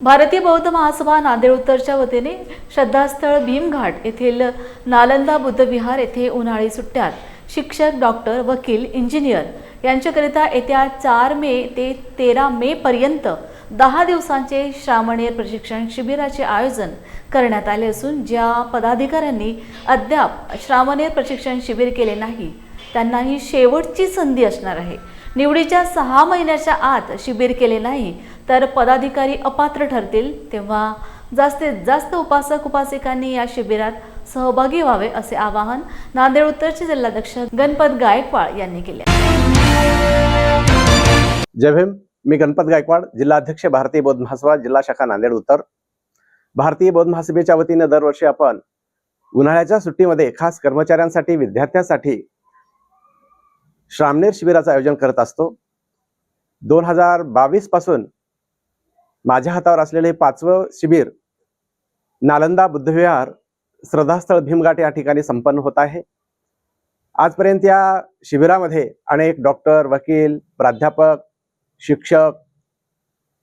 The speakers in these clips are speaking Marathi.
भारतीय बौद्ध महासभा नांदेड उत्तरच्या वतीने श्रद्धास्थळ भीमघाट येथील नालंदा बुद्ध विहार येथे उन्हाळी सुट्ट्यात शिक्षक, डॉक्टर, वकील, इंजिनियर यांच्याकरिता येत्या 4 मे ते 13 मे पर्यंत 10 दिवसांचे श्रामणेर प्रशिक्षण शिबिराचे आयोजन करण्यात आले असून ज्या पदाधिकाऱ्यांनी अद्याप श्रामणेर प्रशिक्षण शिबिर केले नाही त्यांना ही शेवटची संधी असणार आहे। निवडीच्या 6 महिन्याच्या आत शिबिर केले नाही तर पदाधिकारी अपात्र ठरतील, तेव्हा जास्तीत जास्त उपासक उपासिकांनी या शिबिरात सहभागी व्हावे असे आवाहन नांदेड उत्तरचे जिल्हाध्यक्ष गणपत गायकवाड यांनी केले। जय भीम। मी गणपत गायकवाड, जिल्हाध्यक्ष भारतीय बौद्ध महासभा जिल्हा शाखा नांदेड उत्तर। भारतीय बौद्ध महासभेच्या वतीने दरवर्षी आपण उन्हाळ्याच्या सुट्टीमध्ये खास कर्मचाऱ्यांसाठी, विद्यार्थ्यांसाठी श्रामणेर शिबिराचं आयोजन करत असतो। 2022 पासून माझ्या हातावर असलेले 5वं शिबिर नालंदा बुद्ध विहार श्रद्धास्थळ भीमघाट या ठिकाणी संपन्न होत आहे। आजपर्यंत या शिबिरामध्ये अनेक डॉक्टर, वकील, प्राध्यापक, शिक्षक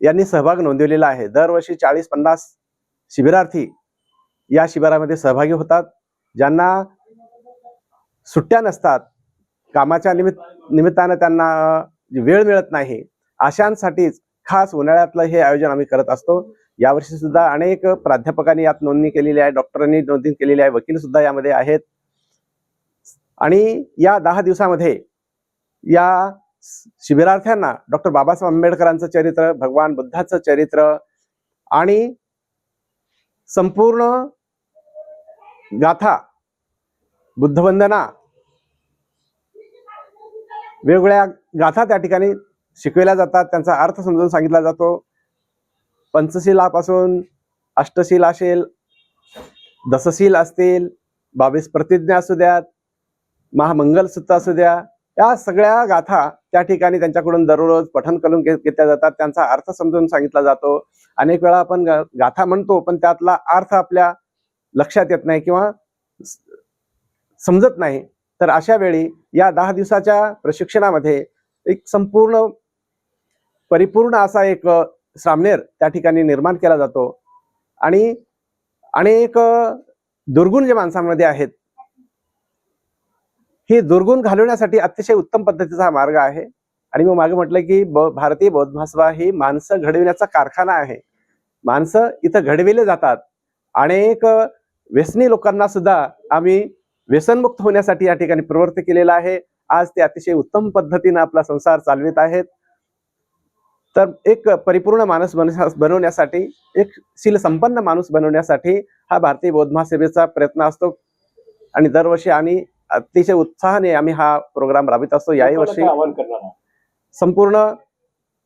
यांनी सहभाग नोंदवलेला आहे। दरवर्षी 40-50 शिबिरार्थी या शिबिरामध्ये सहभागी होतात। ज्यांना सुट्ट्या नसतात, कामाच्या निमित्ताने त्यांना वेळ मिळत नाही, अशांसाठीच खास उन्हाळ्यातलं हे आयोजन आम्ही करत असतो। यावर्षी सुद्धा अनेक प्राध्यापकांनी यात नोंदणी केलेली आहे, डॉक्टरांनी नोंदणी केलेली आहे, वकील सुद्धा यामध्ये आहेत। आणि या 10 दिवसामध्ये या शिबिरार्थ्यांना डॉक्टर बाबासाहेब आंबेडकरांचं चरित्र, भगवान बुद्धाचं चरित्र आणि संपूर्ण गाथा, बुद्धवंदना, वेगवेगळ्या गाथा त्या ठिकाणी शिकवल्या जातात, त्यांचा अर्थ समजून सांगितला जातो। पंचशीलापासून अष्टशील असेल, दशशील असतील, 22 प्रतिज्ञा असू द्यात, महामंगलसूत्र असू द्या, या सगळ्या गाथा त्या ठिकाणी त्यांच्याकडून दररोज पठण करून घेतल्या जातात। त्यांचा अर्थ समजून सांगितला जातो। अनेक वेळा आपण गाथा म्हणतो पण त्यातला अर्थ आपल्या लक्षात येत नाही किंवा समजत नाही, तर अशा वेळी या 10 दिवसाच्या प्रशिक्षणामध्ये एक संपूर्ण परिपूर्ण असा एक श्रामणेर त्या ठिकाणी निर्माण केला जातो। आणि अनेक दुर्गुण जे माणसांमध्ये आहेत, हे दुर्गुण घालवण्यासाठी अतिशय उत्तम पद्धतीचा हा मार्ग आहे। आणि मी मागे म्हटलं की भारतीय बौद्ध महासभा ही माणसं घडविण्याचा कारखाना आहे। माणसं इथं घडविले जातात। अनेक व्यसनी लोकांना सुद्धा आम्ही व्यसनमुक्त होण्यासाठी या ठिकाणी प्रवृत्त केलेला आहे। आज ते अतिशय उत्तम पद्धतीने आपला संसार चालवित आहेत। तर एक परिपूर्ण माणूस बनवण्यासाठी, एक शील संपन्न माणूस बनवण्यासाठी हा भारतीय बौद्ध महासभेचा प्रयत्न असतो। आणि दरवर्षी आणि अतिशय उत्साहाने आम्ही हा प्रोग्राम राबवित असतो। याही वर्षी संपूर्ण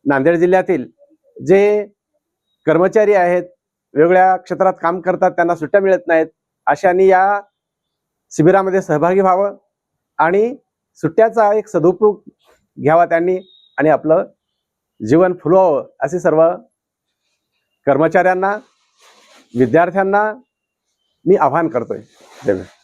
नांदेड जिल्ह्यातील जे कर्मचारी आहेत, वेगवेगळ्या क्षेत्रात काम करतात, त्यांना सुट्ट्या मिळत नाहीत, अशांनी या शिबिरामध्ये सहभागी व्हावं आणि सुट्ट्याचा एक सदुपयोग घ्यावा त्यांनी आणि आपलं जीवन फुलवावं असे सर्व कर्मचाऱ्यांना, विद्यार्थ्यांना मी आवाहन करतोय।